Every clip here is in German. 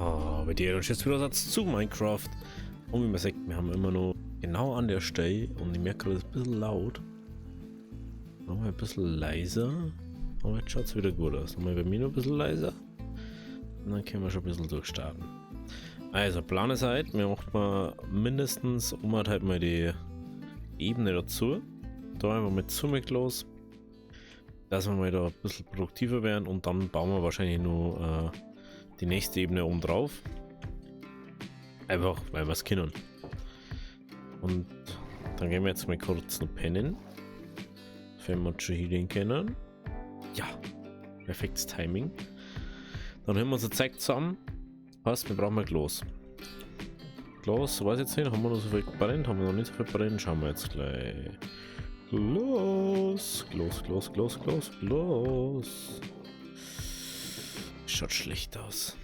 Oh, bei dir ist jetzt wieder Satz zu Minecraft. Und wie man sagt, wir haben immer noch genau an der Stelle und ich merke gerade, es ist ein bisschen laut. Machen wir ein bisschen leiser. Aber jetzt schaut es wieder gut aus. Machen wir bei mir noch ein bisschen leiser. Und dann können wir schon ein bisschen durchstarten. Also, Plan Zeit, wir machen mal mindestens halt mal die Ebene dazu. Da einfach mit Summit los. Dass wir mal da ein bisschen produktiver werden und dann bauen wir wahrscheinlich nur die nächste Ebene oben drauf. Einfach, weil wir es können. Und dann gehen wir jetzt mal kurz noch pennen. Wenn wir schon hier können. Ja, perfektes Timing. Dann haben wir unser Zeug zusammen. Passt, wir brauchen mal Glas. Glas, weiß jetzt nicht, haben wir noch so viel brennt, haben wir noch nicht so viel brennt, schauen wir jetzt gleich. Glas. Schaut schlecht aus.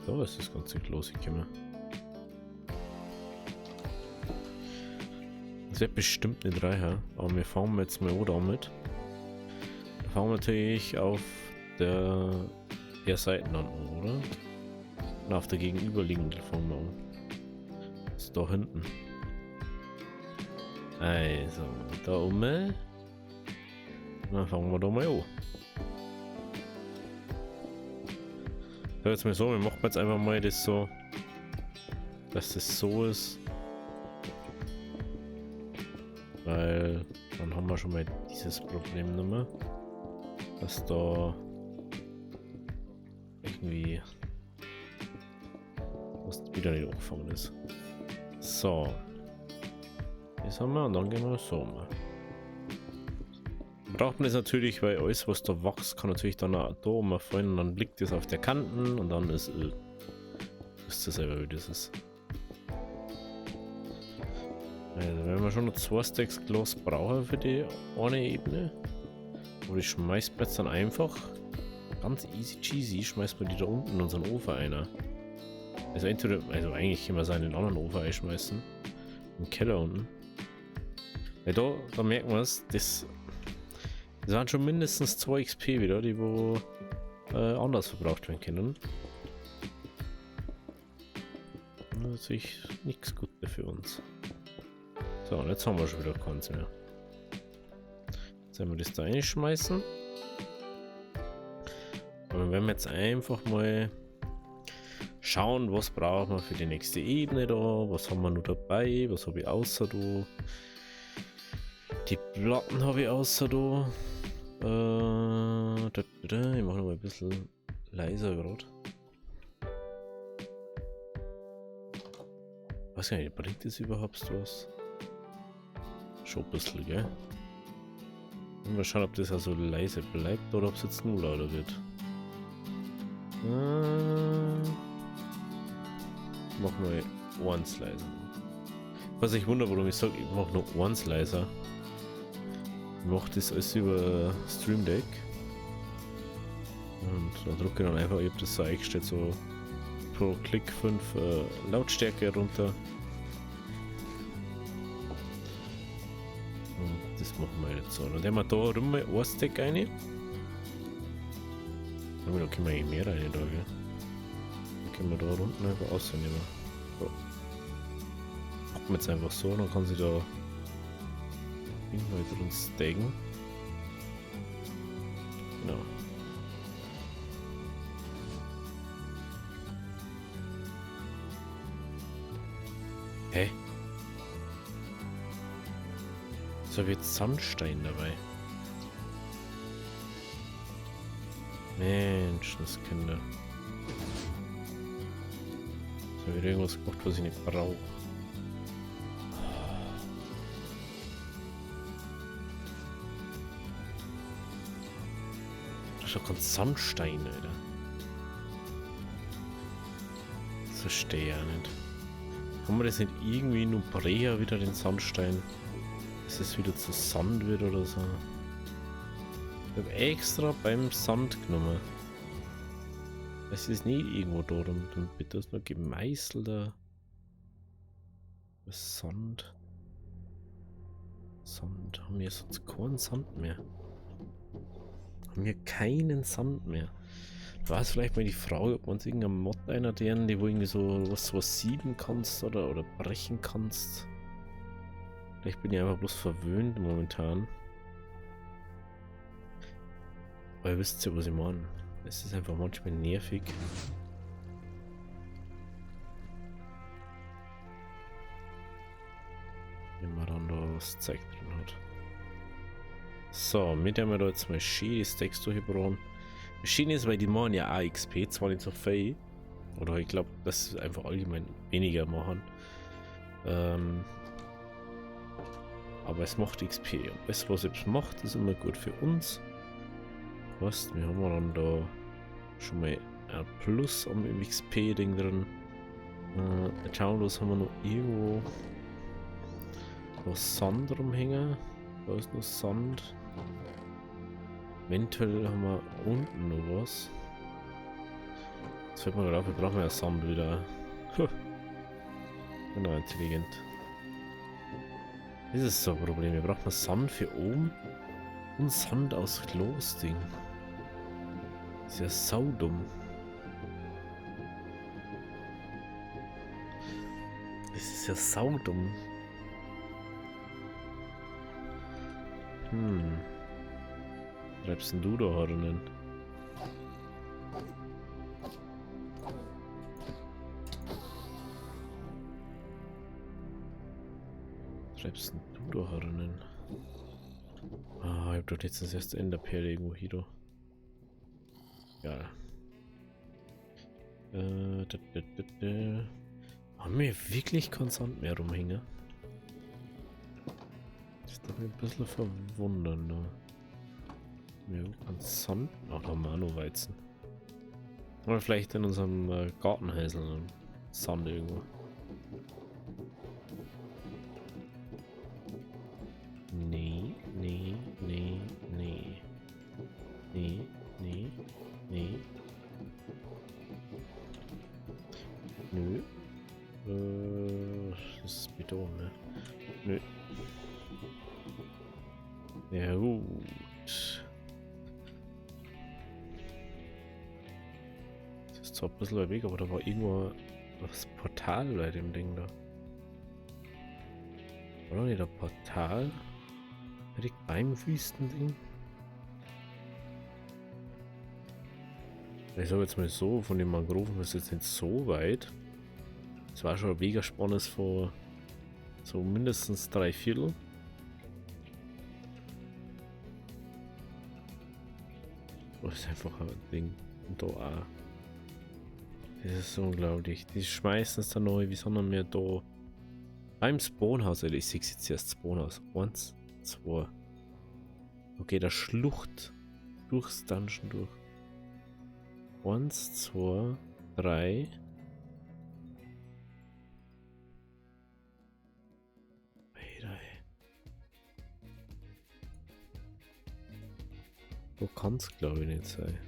Da ist das ganze Glas gekommen. Das wird bestimmt nicht reicher, aber wir fangen jetzt mal an damit. Da fangen wir natürlich auf der Seite an, oder? Und auf der gegenüberliegenden fangen wir an. Das ist da hinten. Also, da oben. Dann fangen wir da mal an. Ich sag jetzt mal so, wir machen jetzt einfach mal das so, dass das so ist. Weil dann haben wir schon mal dieses Problem nicht mehr, dass da irgendwie was wieder nicht angefangen ist. So. Das haben wir und dann gehen wir so um. Braucht man das natürlich, weil alles was da wächst, kann natürlich dann auch da oben fallen und dann liegt das auf der Kanten und dann ist wisst ihr selber, wie das ist. Also wenn wir schon noch 2 Stacks Glas brauchen für die eine Ebene, aber ich schmeißt mir jetzt dann einfach ganz easy cheesy, schmeißt man die da unten in unseren Ofen ein. Also entweder, also eigentlich können wir seinen in den anderen Ofen einschmeißen. Im Keller unten. Weil da merken wir es, das waren schon mindestens 2 XP wieder, die wo anders verbraucht werden können. Natürlich nichts Gutes für uns. So, und jetzt haben wir schon wieder keins mehr. Jetzt werden wir das da reinschmeißen. Und dann werden wir jetzt einfach mal schauen, was brauchen wir für die nächste Ebene da, was haben wir noch dabei, was habe ich außer da. Die Platten habe ich außer da. Ich mache noch mal ein bisschen leiser gerade. Weiß gar nicht, bringt das überhaupt was? Schon ein bisschen, gell? Mal schauen, ob das also leise bleibt oder ob es jetzt nur lauter wird. Mach mal eins leiser. Was ich wundere, warum ich sage, ich mache nur eins leiser. Ich mache das alles über Stream Deck. Und da drücke ich dann einfach, ich habe das so eingestellt, so pro Klick 5 Lautstärke runter. Und das machen wir jetzt so. Dann haben wir da rum mal ein Stack rein. Aber da können wir eh mehr rein da, gell? Dann können wir da unten einfach rausnehmen. So. Machen wir jetzt einfach so, dann kann sie da mal drin stacken. Genau. Hä? So wird Sandstein dabei. Mensch, das Kinder. So wird irgendwas gemacht, was ich nicht brauche. Das ist doch kein Sandstein, Alter. Das verstehe ich ja nicht. Kann man das nicht irgendwie nur brechen, wieder den Sandstein? Dass es wieder zu Sand wird oder so? Ich habe extra beim Sand genommen. Es ist nie irgendwo da, dann bitte ist nur gemeißelter Sand. Sand, haben wir sonst keinen Sand mehr. Haben wir keinen Sand mehr. War es vielleicht mal die Frage, ob wir uns irgendeinen Mod einaddieren, die wo irgendwie so was sieben kannst oder brechen kannst. Vielleicht bin ich einfach bloß verwöhnt momentan. Aber ihr wisst ja, was ich meine. Es ist einfach manchmal nervig. Wenn man dann da was Zeug drin hat. So, mit haben wir da jetzt mal schön die Stacks durchgebrochen. Schön ist, weil die machen ja auch XP, zwar nicht so viel. Oder ich glaube, dass sie einfach allgemein weniger machen. Aber es macht XP. Und das, was es macht, ist immer gut für uns. Was? Wir haben dann da schon mal ein Plus am XP-Ding drin. Jetzt schauen wir, was haben wir noch irgendwo. Was Sand rumhängen. Da ist noch Sand. Eventuell haben wir unten noch was. Jetzt fällt mir gerade auf, wir brauchen ja Sand wieder. Genau, intelligent. Das ist so ein Problem. Wir brauchen Sand für oben und Sand aus Klos-Ding. Das ist ja saudumm. Das ist ja saudumm. Treibst denn du da Hornen? Treibst denn du da Hornen? Ah, ich hab doch jetzt das erste Enderperle irgendwo hier. Da. Ja. Haben wir wirklich konstant mehr rumhängen? Das darf mich ein bisschen verwundern. Ne? Ja, konstant. Ach, da haben wir auch noch Weizen. Oder vielleicht in unserem Gartenhäusl Sand irgendwo. Nee, nee, nee, nee. Nee, nee, nee. Nö. Das ist Beton, ne? Nö. Ja, gut. Das ist zwar ein bisschen weit weg, aber da war irgendwo das Portal bei dem Ding da. War doch nicht der Portal? Direkt beim Wüstending? Ich sag jetzt mal so, von den Mangroven ist jetzt nicht so weit. Es war schon ein mega spannendes vor so mindestens 3/4. Das ist einfach ein Ding. Und da auch. Das ist unglaublich. Die schmeißen es dann neu. Wie sollen wir da beim Spawnhaus? Ich sehe jetzt erst Spawnhaus. 1, 2. Okay, der Schlucht durchs Dungeon durch. 1, 2, 3. Wo kann es glaube ich nicht sein.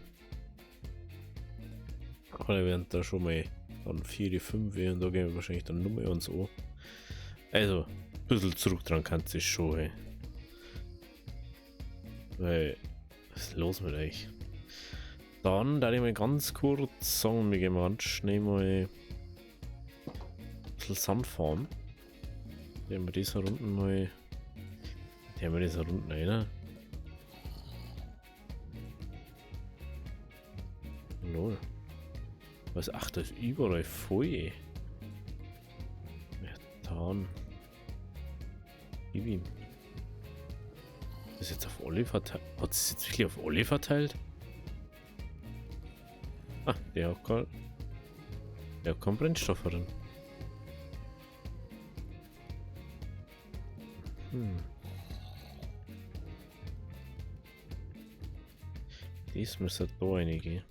Aber während da schon mal dann 4, 5 und da gehen wir wahrscheinlich dann Nummer und so. Also, ein bisschen zurück dran kann es schon, hey. Weil, was ist los mit euch? Dann da ich mal ganz kurz sagen, wir gehen mal schnell mal ein bisschen Sand fahren. Die haben wir diese Runden mal. Die haben wir diese Runden rein. Lol. Was? Ach, das ist überall voll. Ja, dann. Gib ihm. Das ist jetzt auf alle verteilt. Hat es jetzt wirklich auf alle verteilt? Ah, der hat keinen Brennstoff drin. Das müsste da reingehen.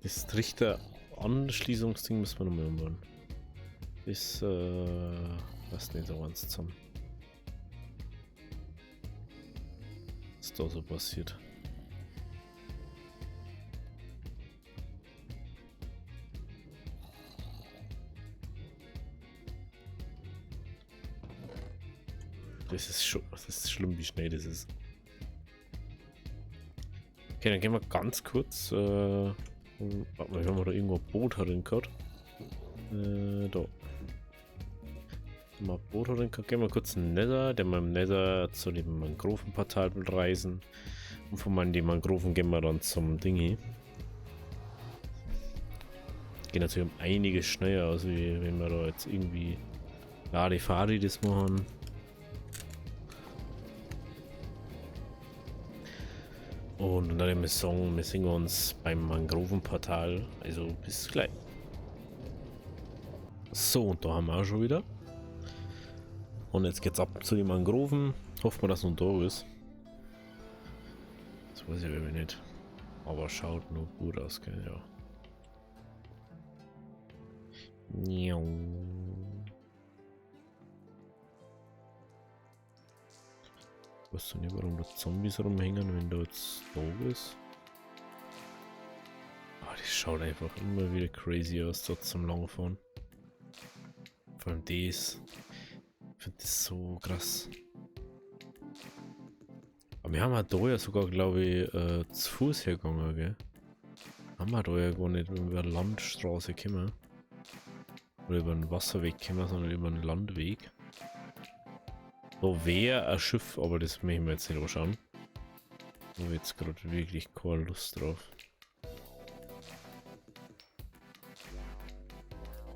Das Trichter-Anschließungsding müssen wir nochmal umbauen. Das passt nicht so ganz zusammen. Was da so passiert. Das ist schlimm, wie schnell das ist. Okay, dann gehen wir ganz kurz. Warte mal, wir haben da irgendwo ein Boot drin gehabt. Da. Mal Boot drin gehabt. Gehen wir kurz in den Nether. Dann wir im Nether zu dem Mangrovenportal reisen. Und von den Mangroven gehen wir dann zum Dingi. Geht natürlich um einiges schneller aus, wie wenn wir da jetzt irgendwie Larifari das machen. Und dann wir singen uns beim Mangrovenportal. Also bis gleich. So, und da haben wir auch schon wieder. Und jetzt geht's ab zu den Mangroven. Hoffen wir, dass noch da ist. Das weiß ich irgendwie nicht. Aber schaut nur gut aus, gell? Ja. Miau. Ich weiß nicht, warum da Zombies rumhängen, wenn da jetzt da ist. Ah, das schaut einfach immer wieder crazy aus, dort zum Langfahren. Vor allem das. Ich finde das so krass. Aber wir haben halt da ja sogar, glaube ich, zu Fuß hergegangen, gell? Haben wir da ja gar nicht über eine Landstraße gekommen. Oder über einen Wasserweg gekommen, sondern über einen Landweg. Da wäre ein Schiff, aber das möchten wir jetzt nicht anschauen. Da habe jetzt gerade wirklich keine Lust drauf.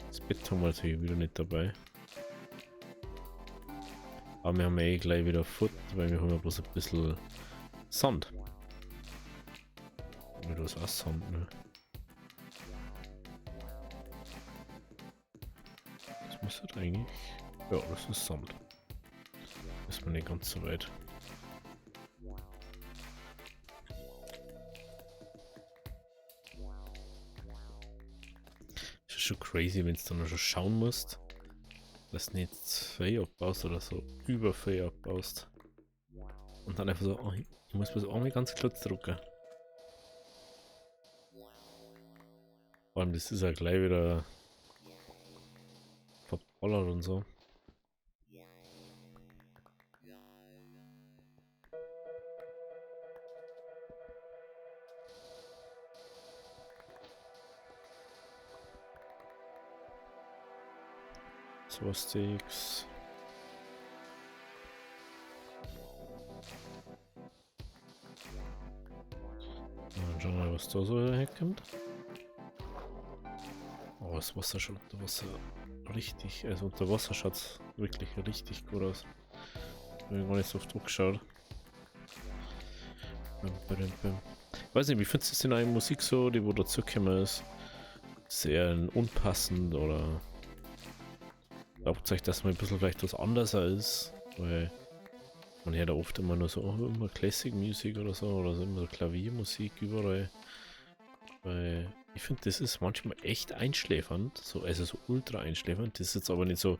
Das Bett haben wir natürlich wieder nicht dabei. Aber wir haben eh gleich wieder Futter, weil wir haben ja bloß ein bisschen Sand. Ja, da ist auch Sand, ne? Das müsste eigentlich... Ja, das ist Sand. Ist man nicht ganz so weit. Das ist schon crazy, wenn es dann noch schon schauen musst, dass du nicht Fee abbaust oder so über Fee abbaust. Und dann einfach so, oh, ich muss bloß einmal ganz kurz drücken. Vor allem, das ist ja gleich wieder verballert und so. So Steaks. Dann schauen wir mal, was da so herkommt. Oh, das Wasser schaut unter Wasser richtig, also unter Wasser schaut es wirklich richtig gut aus. Ich habe gar nicht so auf Druck geschaut. Weiß nicht, wie findest du es in einer Musik so, die wo dazu gekommen ist? Sehr unpassend oder glaubt euch, dass man ein bisschen vielleicht was anderes ist? Weil man hört ja oft immer nur so, oh, immer Classic Music oder so immer so Klaviermusik überall. Weil ich finde, das ist manchmal echt einschläfernd, so, also so ultra einschläfernd. Das ist jetzt aber nicht so,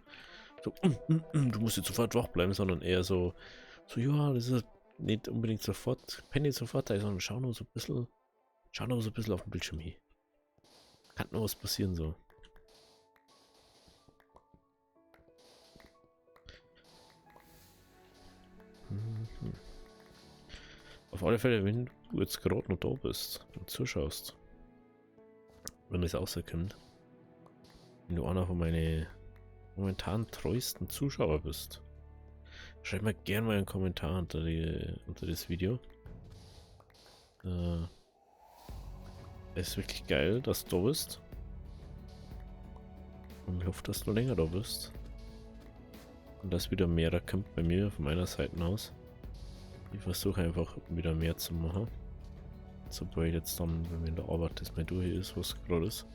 du musst jetzt sofort wach bleiben, sondern eher so ja, das ist nicht unbedingt sofort, penne sofort, sondern schau nur so ein bisschen auf dem Bildschirm hin. Kann nur was passieren so. Auf alle Fälle, wenn du jetzt gerade noch da bist und zuschaust, wenn es rauskommt, wenn du einer von meinen momentan treuesten Zuschauer bist, schreib mir gerne mal einen Kommentar unter das Video. Es ist wirklich geil, dass du da bist. Und ich hoffe, dass du länger da bist. Und dass wieder mehr kommt bei mir von meiner Seite aus. Ich versuche einfach wieder mehr zu machen. Sobald jetzt dann, wenn wir in der Arbeit das mal durch ist, was gerade ist.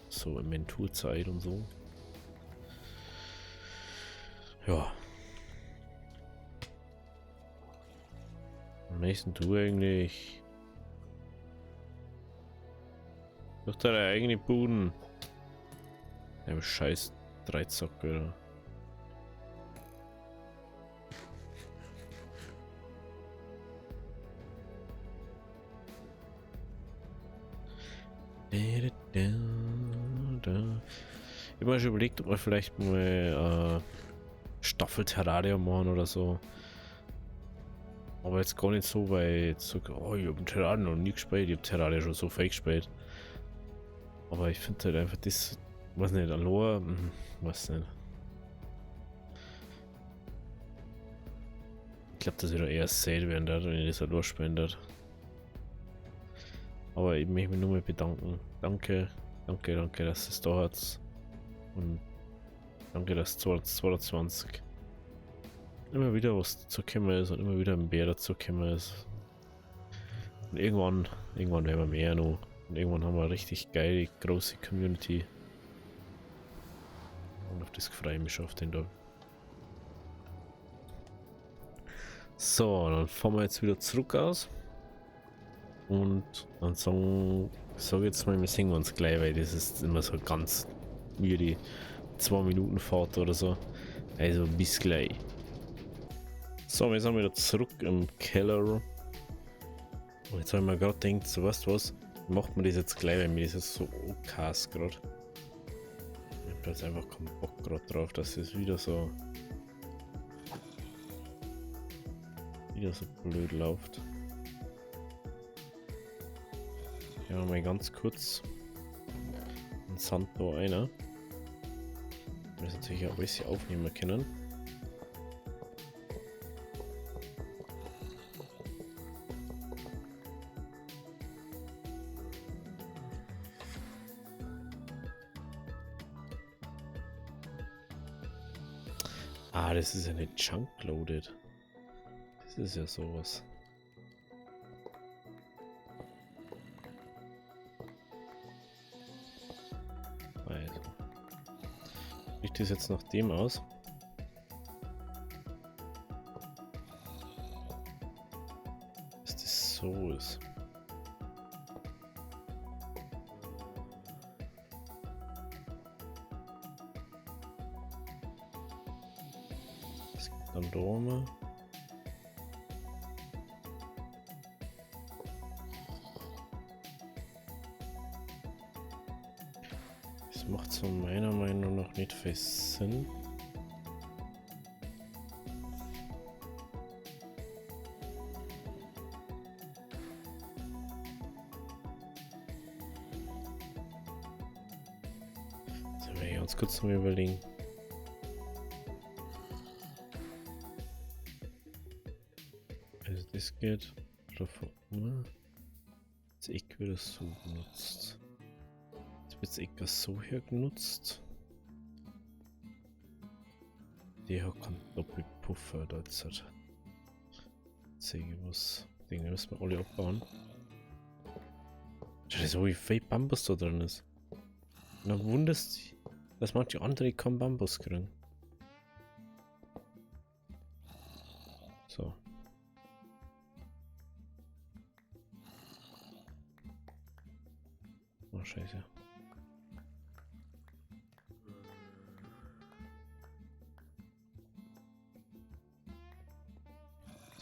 So Inventurzeit und so. Ja. Am nächsten du eigentlich. Durch deine eigene Buden. Ja, scheiß Dreizack, oder? Ich habe mir schon überlegt, ob wir vielleicht mal Staffel Terraria machen oder so. Aber jetzt gar nicht so, weil jetzt so, oh, ich hab ein Terraria noch nie gespielt, ich hab Terraria schon so viel gespielt. Aber ich finde halt einfach das, weiß nicht, Aloha, weiß nicht. Ich glaube, das wird eher sad werden, wenn ich das Aloha spielen darf. Aber ich möchte mich nur mal bedanken. Danke, dass es da hat. Und danke, dass 2022 immer wieder was dazu gekommen ist und immer wieder ein Bär dazu gekommen ist. Und irgendwann werden wir mehr noch. Und irgendwann haben wir eine richtig geile, große Community. Und auf das freue ich mich schon auf den Tag. So, dann fahren wir jetzt wieder zurück aus. Und dann sag jetzt mal, wir sehen uns gleich, weil das ist immer so ganz wie die 2 Minuten Fahrt oder so. Also bis gleich. So, wir sind wieder zurück im Keller. Und jetzt habe ich mir gerade gedacht, so weißt du was, macht man das jetzt gleich, weil mir das jetzt so krass gerade. Ich habe jetzt einfach keinen Bock gerade drauf, dass es wieder so blöd läuft. Ja, mal ganz kurz ein Santo einer. Wir müssen natürlich auch ein bisschen aufnehmen können. Ah, das ist ja nicht Chunk-loaded. Das ist ja sowas. Also. Sieht das jetzt nach dem aus? Dass das so ist. Das gibt dann da mal. Das macht so meiner Meinung nach nicht viel Sinn. So, werde ich ganz kurz mal überlegen. Also das geht. Das Eck wird so benutzt. Jetzt wird das Eck so hier genutzt. Die hat keinen Doppelpuffer da jetzt hat. Sehe ich was. Dinge müssen wir alle abbauen. Schau, so wie viel Bambus da drin ist. Und dann wunderst dich, dass manche andere keinen Bambus kriegen. So. Oh, scheiße.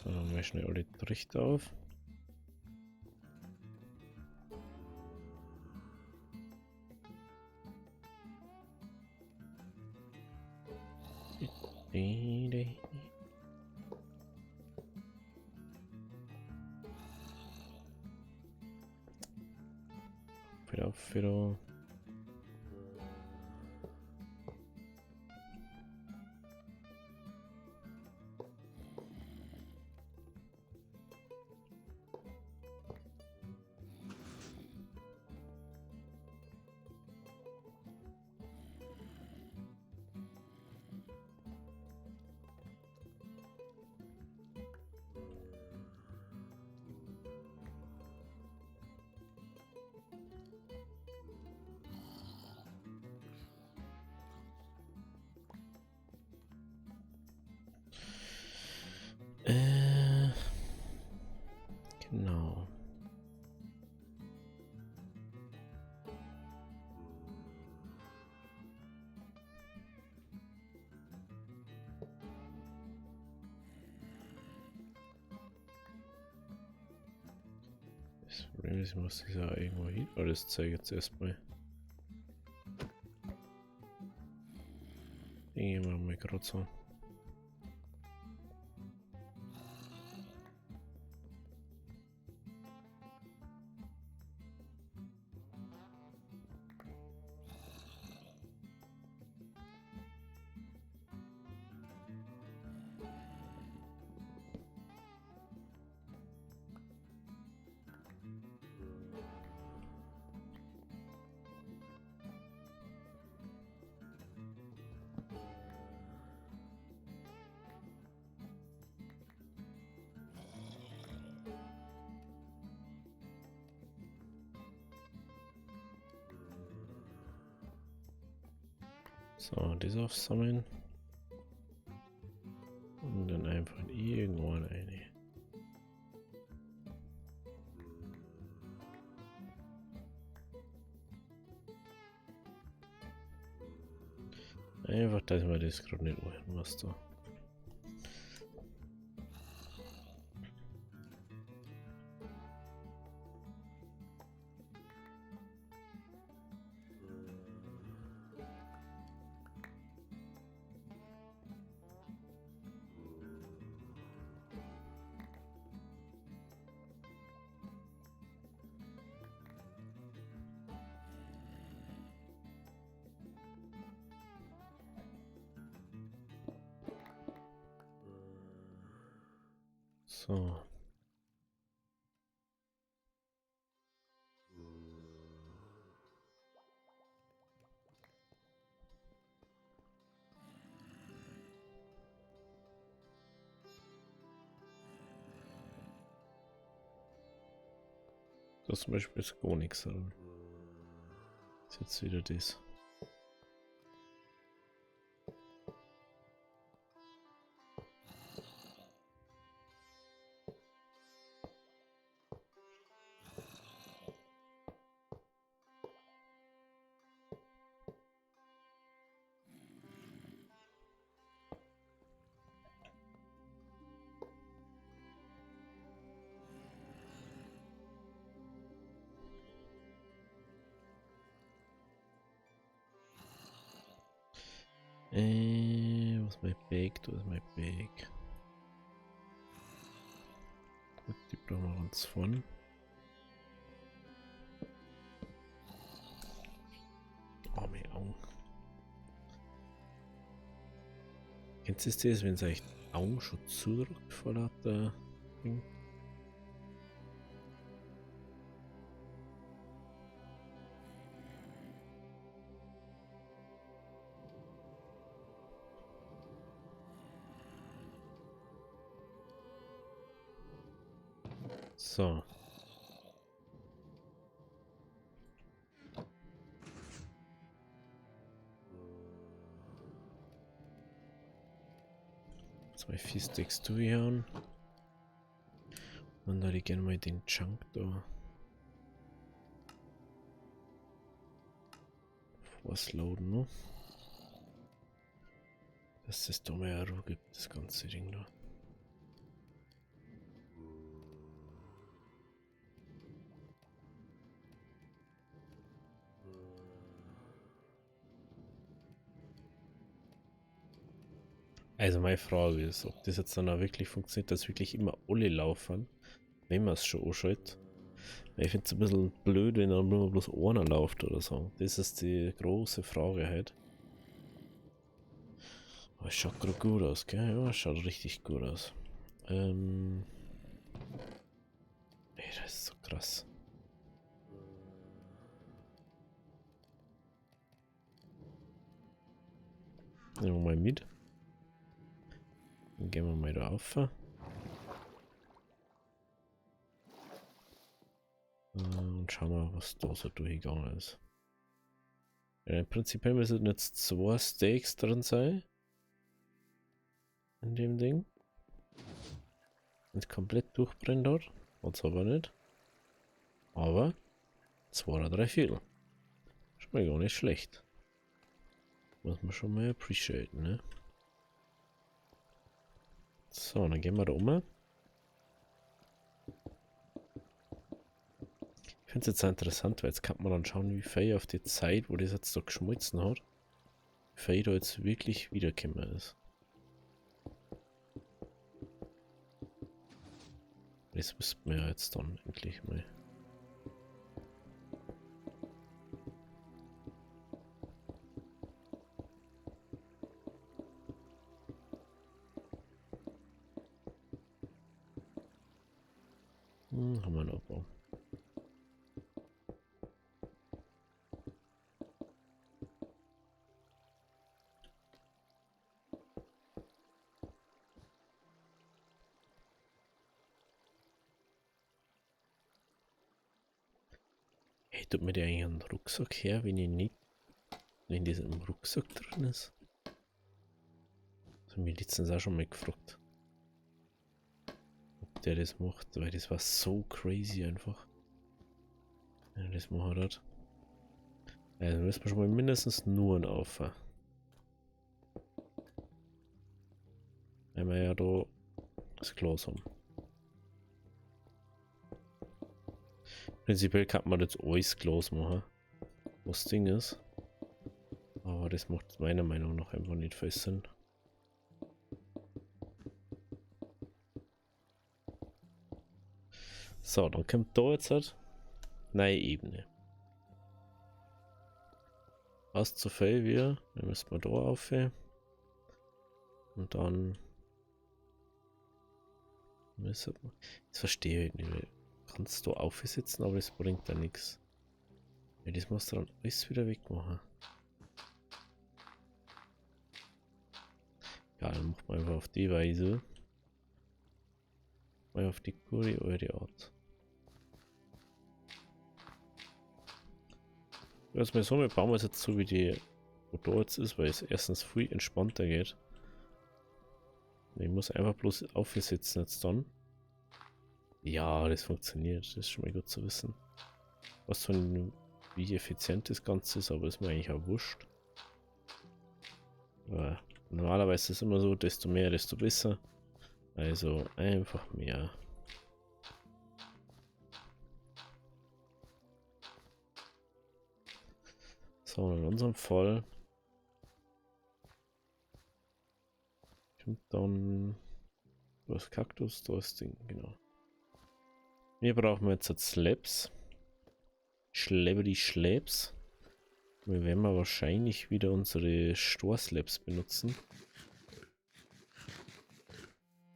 So, dann mal schnell alle Trichter auf. Wieder. Genau. Ich muss das ja irgendwo hin. Alles zeige jetzt erstmal. Dinge machen wir gerade so. So, das aufsammeln. Und dann einfach irgendwann eine. Einfach, dass wir das gerade nicht machen, was da. So. Das zum Beispiel ist gar nichts. Das ist jetzt wieder das. Was ist mein Bag? Da ist mein Bag. Gut, die brauchen wir uns von. Oh, meine Augen. Kennst du das, wenn es euch die Augen schon zudrückt vor lauter Ding? So. Zwei Fistecks durchhauen. Und da ich gerne mal den Chunk da. Was loaden, ne? Dass es da mehr Ruhe gibt, das ganze Ding da. Also meine Frage ist, ob das jetzt dann auch wirklich funktioniert, dass wirklich immer alle laufen, wenn man es schon anschaltet. Weil ich finde es ein bisschen blöd, wenn dann nur bloß einer läuft oder so. Das ist die große Frage halt. Aber es schaut gerade gut aus, gell? Ja, es schaut richtig gut aus. Ey, das ist so krass. Nehmen wir mal mit. Dann gehen wir mal da auf. Und schauen wir, was da so durchgegangen ist. Ja, im Prinzip müssen jetzt 2 Steaks drin sein. In dem Ding. Nicht komplett durchbrennt dort. Hat's aber nicht. Aber 2 oder 3 Viertel. Schon mal gar nicht schlecht. Muss man schon mal appreciaten, ne? So, dann gehen wir da um. Ich finde es jetzt auch interessant, weil jetzt kann man dann schauen, wie viel auf die Zeit, wo das jetzt da geschmolzen hat, wie viel da jetzt wirklich wiedergekommen ist. Das wüssten wir ja jetzt dann endlich mal. Haben wir einen Abbau. Hey, tut mir der eigentlich einen Rucksack her, wenn ich nicht in diesem Rucksack drin ist. Das haben wir letztens auch schon mal gefragt. Ob der das macht, weil das war so crazy einfach. Wenn er das machen hat. Also müssen wir schon mal mindestens nur einen Aufer. Weil wir ja da das Glas haben. Prinzipiell kann man jetzt alles Glas machen, was das Ding ist. Aber das macht meiner Meinung nach einfach nicht viel Sinn. So, dann kommt da jetzt halt neue Ebene. Was zu viel wir, dann müssen wir da auf. Und dann müssen wir. Das verstehe ich nicht. Weil kannst du aufsitzen, aber das bringt da nichts. Ja, das musst du dann alles wieder wegmachen. Ja, dann macht man einfach auf die Weise. Mal auf die gute eure Art. Also mal so, wir bauen es jetzt so wie die, wo da jetzt ist, weil es erstens viel entspannter geht. Ich muss einfach bloß aufsitzen jetzt dann. Ja, das funktioniert. Das ist schon mal gut zu wissen. Was von wie effizient das Ganze ist, aber ist mir eigentlich auch wurscht. Aber normalerweise ist es immer so, desto mehr, desto besser. Also einfach mehr. So, in unserem Fall kommt dann das Kaktus, das Ding, genau. Wir brauchen jetzt Slabs. Schlepperi Schläbs. Wir werden wahrscheinlich wieder unsere Storslabs benutzen.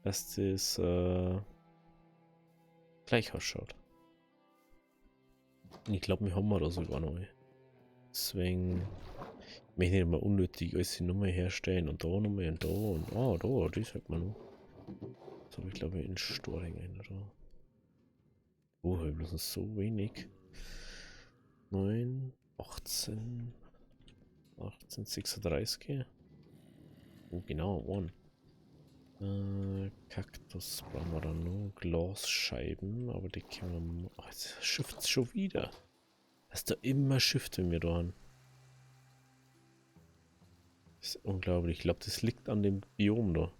Dass das gleich ausschaut. Ich glaube, wir haben da sogar noch. Deswegen ich möchte nicht immer unnötig alles die Nummer herstellen und da nochmal und da und da, das hat man noch. So habe ich glaube in Storing ein oder. Oh, wir bloß so wenig. 9, 18, 18, 36. Oh, genau, one. Kaktus brauchen wir dann nur. Glasscheiben, aber die können wir. Oh, jetzt shiftet schon wieder. Das ist da immer Shift, wenn wir da haben. Das ist unglaublich. Ich glaube, das liegt an dem Biom da.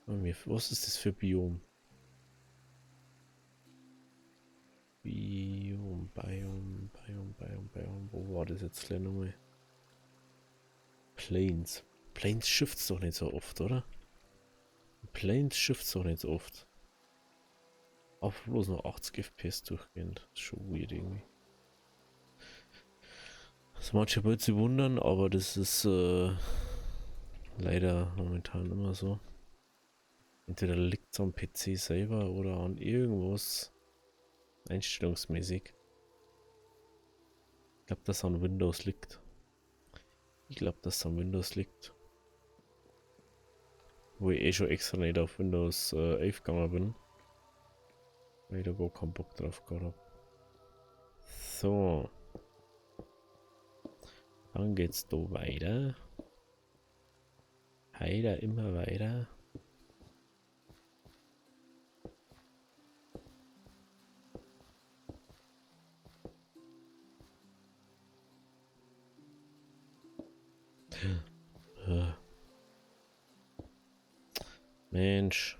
Was ist das für Biom? Biom. Wo war das jetzt gleich nochmal? Plains. Plains shifts doch nicht so oft, oder? Plains shifts doch nicht so oft. Auf bloß noch 80 FPS durchgehend. Das ist schon weird irgendwie. Das manche wird sie wundern, aber das ist leider momentan immer so. Entweder liegt es am PC selber oder an irgendwas einstellungsmäßig. Ich glaube, dass an Windows liegt. Wo ich eh schon extra nicht auf Windows 11 gegangen bin. Weil ich da gar keinen Bock drauf gehabt habe. So. Dann geht's da weiter. Weiter, immer weiter. Mensch.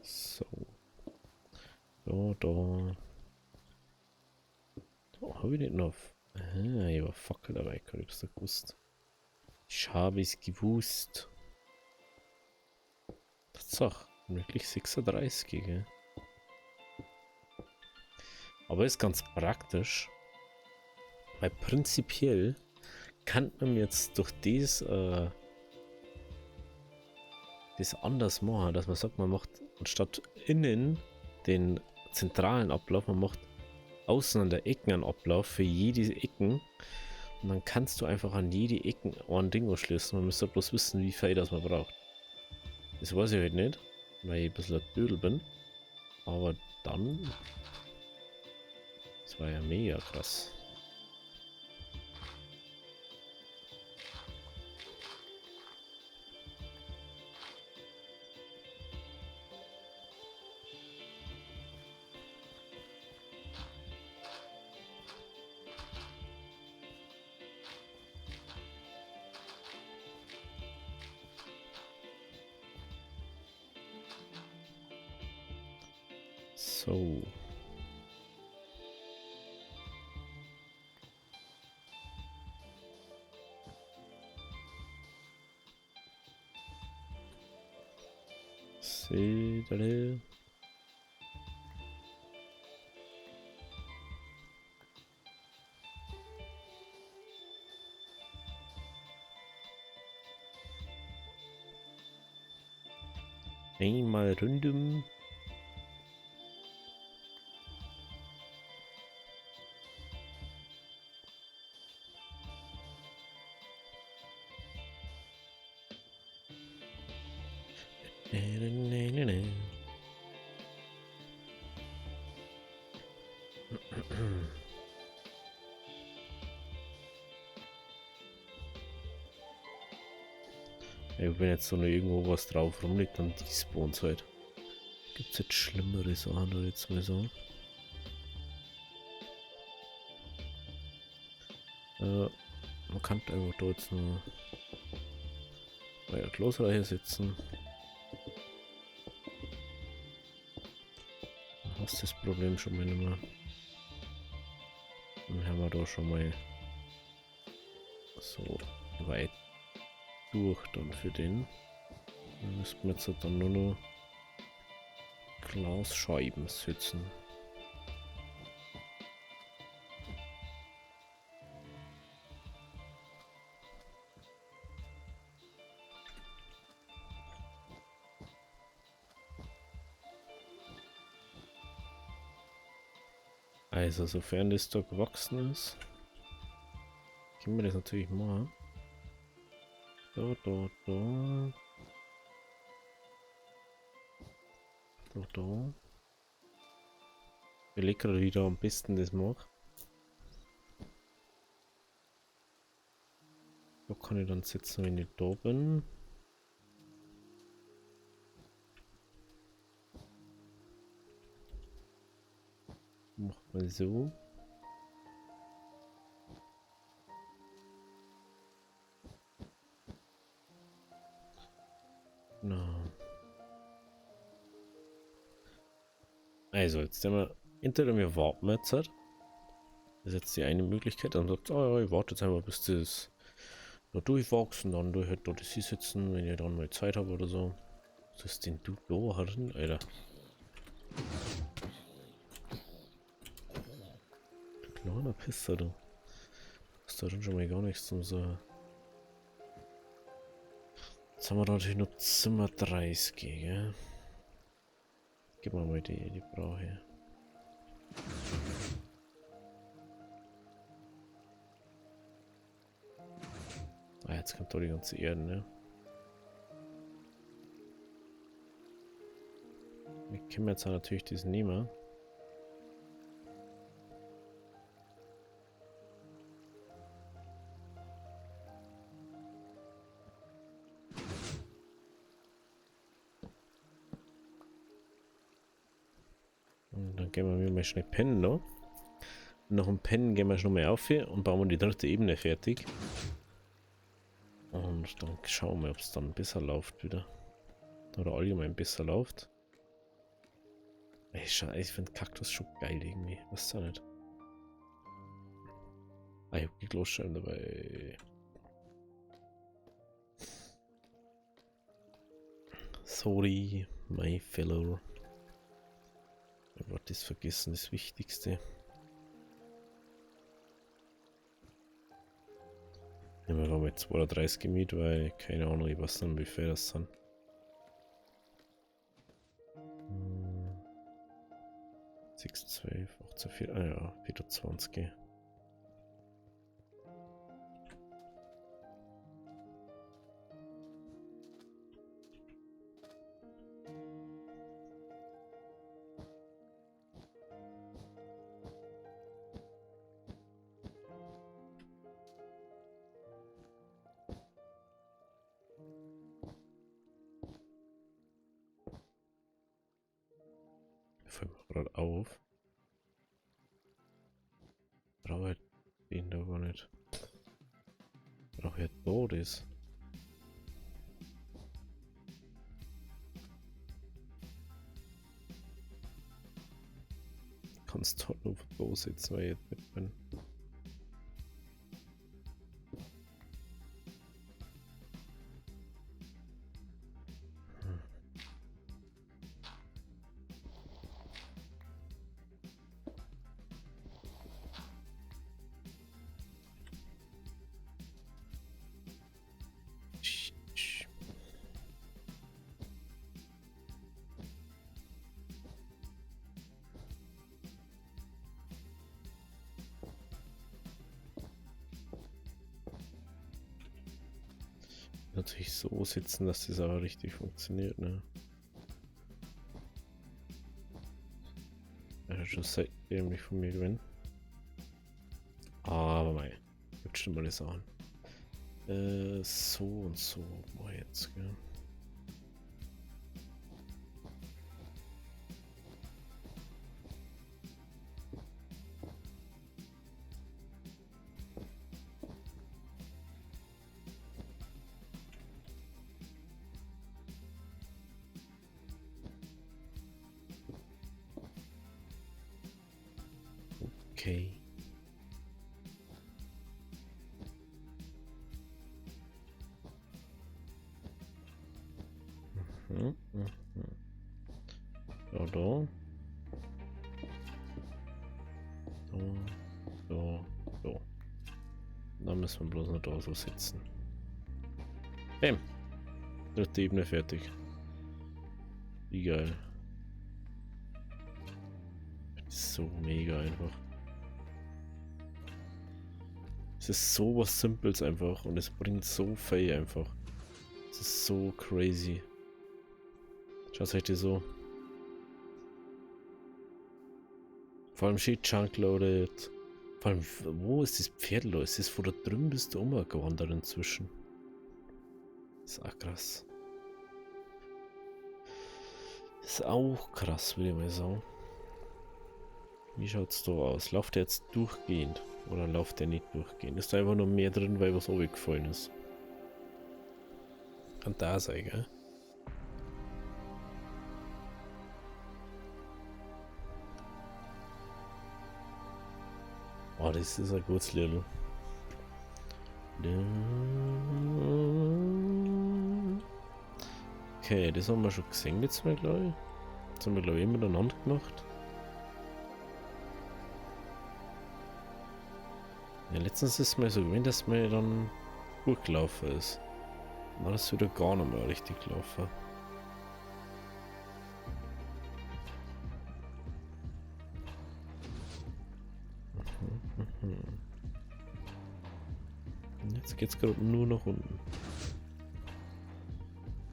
So. Da. Da habe ich nicht noch. Aha, ich war Fackel dabei, ich habe es gewusst. Ich habe es gewusst. Tatsache, wirklich 36, gell? Aber ist ganz praktisch. Weil prinzipiell kann man jetzt durch das anders machen, dass man sagt, man macht anstatt innen den zentralen Ablauf, man macht außen an der Ecken einen Ablauf für jede Ecken und dann kannst du einfach an jede Ecken ein Ding anschließen. Man müsste bloß wissen, wie viel das man braucht. Das weiß ich halt nicht, weil ich ein bisschen ein Dödel bin. Aber dann, das war ja mega krass. So. Seht ihr? Einmal rundum. Ja, wenn jetzt so noch irgendwo was drauf rumliegt, dann despawns halt. Gibt es jetzt schlimmere Sachen, oder jetzt mal so? Man kann einfach da jetzt noch euer Klosreihe setzen. Dann hast du das Problem schon mal nicht mehr. Dann haben wir da schon mal so weit durch dann für den. Dann müssen wir jetzt dann nur noch Glasscheiben setzen. Also sofern das da gewachsen ist, können wir das natürlich machen. Da. Ich überlege gerade, wie ich da am besten das mache. Da kann ich dann setzen, wenn ich da bin. Mach mal so. Na. Also, jetzt sind wir hinter mir warten jetzt. Das ist jetzt die eine Möglichkeit. Dann sagt, oh ja, ich warte jetzt einmal, bis das da durchwachsen, dann durch halt dort hier sitzen, wenn ihr dann mal Zeit habt oder so. Was ist denn du da drin, Alter? Du kleiner Pisser, du. Ist da drin schon mal gar nichts zum so. Jetzt haben wir da natürlich noch Zimmer 30, gell? Gib mal die brauche ich. Ah, jetzt kommt da die ganze Erde, ne? Wir können jetzt natürlich das nehmen. Und dann gehen wir mal schnell pennen, ne? Nach dem Pennen gehen wir schon mal auf hier und bauen die dritte Ebene fertig. Und dann schauen wir, ob es dann besser läuft wieder. Oder allgemein besser läuft. Ich finde Kaktus schon geil irgendwie. Was da nicht? Ah, ich hab die Glossscheiben dabei. Sorry, my fellow. Ich wollte das vergessen, das Wichtigste. Nehmen wir mal 32 mit, weil keine Ahnung, ich weiß nicht, wie viel das sind. 6, 12, 18, 4, ah ja, 24. Fällt mir gerade auf. Brauche den da gar nicht. Brauche ja da das. Kannst halt nur da sitzen, weil ich jetzt mit bin. Natürlich so sitzen, dass das aber richtig funktioniert, ne? Er hat schon seitdem nicht von mir gewinnen. Aber mei, gibt schon mal die Sachen. So und so mal jetzt, gell? Okay. Ja, da. Da. Da müssen wir bloß noch da so sitzen. Bäm. Dritte Ebene fertig. Wie geil. So mega einfach. Es ist so was Simples einfach und es bringt so viel einfach. Es ist so crazy. Schaut euch das so. Vor allem steht Chunk loaded. Vor allem, wo ist das Pferd los? Ist das von da drüben bis da umgewandert inzwischen? Das ist auch krass. Das ist auch krass, würde ich mal sagen. Wie schaut's da aus? Läuft der jetzt durchgehend? Oder läuft der nicht durchgehend? Ist da einfach nur mehr drin, weil was runtergefallen ist? Kann da sein, gell? Oh, das ist ein gutes Lied. Okay, das haben wir schon gesehen jetzt mal, glaube ich. Das haben wir, glaube ich, miteinander gemacht. Ja, letztens ist es mir so gewesen, dass mir dann gut gelaufen ist. Dann war das wieder gar nicht mehr richtig gelaufen. Und jetzt geht es gerade nur nach unten.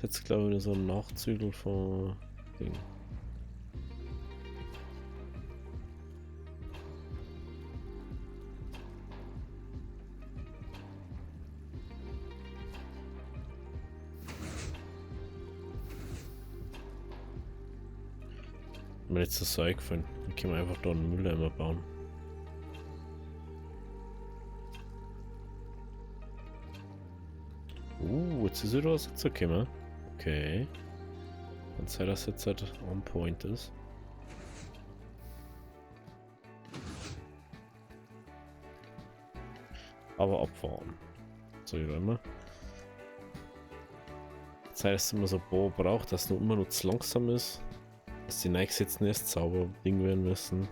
Jetzt glaube ich wieder so ein Nachzügel von Ding. Mir jetzt das so eingefallen. Dann können wir einfach da einen Mülleimer bauen. Jetzt ist wieder was rausgekommen. Okay. Kann sein, dass jetzt halt on point ist. Aber abfahren. So wie immer. Das heißt, dass man so ein paar braucht, dass es nur immer noch zu langsam ist. Dass die Nikes jetzt nicht erst sauber Ding werden müssen.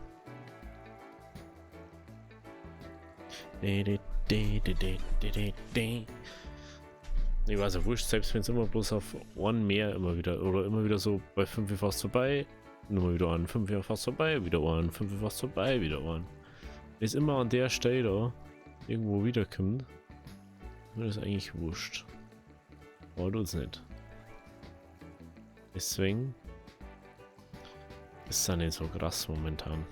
Ich weiß ja wurscht, selbst wenn es immer bloß auf einen mehr immer wieder oder immer wieder so bei 5 fast vorbei, Nur wieder an 5 Jahre fast vorbei, wieder an 5 Jahre fast vorbei, wieder an. Ist immer an der Stelle da irgendwo wiederkommt. Mir ist eigentlich wurscht. Aber tut's nicht. Deswegen ist es nicht so krass momentan.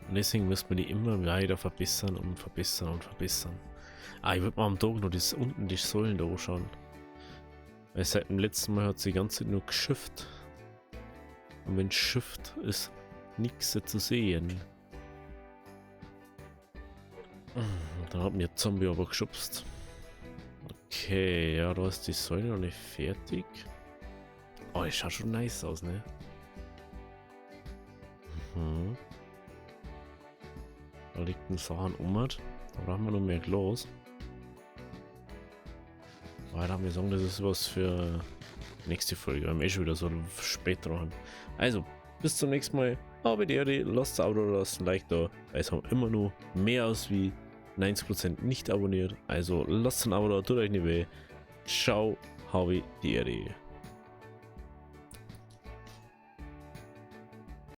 Und deswegen müssen wir die immer weiter verbessern und verbessern und verbessern. Ah, ich würde mal am Tag noch unten die Säulen da anschauen. Weil seit dem letzten Mal hat sie die ganze Zeit nur geschifft. Und wenn Shift ist, nichts zu sehen. Dann hat mir Zombie aber geschubst. Okay, ja, da ist die Säule noch nicht fertig. Oh, das schaut schon nice aus, ne? Mhm. Da liegt ein Sachen da brauchen wir noch mehr Glas. Aber da haben wir sagen, das ist was für nächste Folge. Wir haben schon wieder so spät dran. Also, bis zum nächsten Mal. Abonniert, lasst ein Abo da, lasst ein Like da. Es haben immer nur mehr als wie 90% nicht abonniert. Also lasst ein Abo da, tut euch nicht weh. Ciao, habe die Ehre.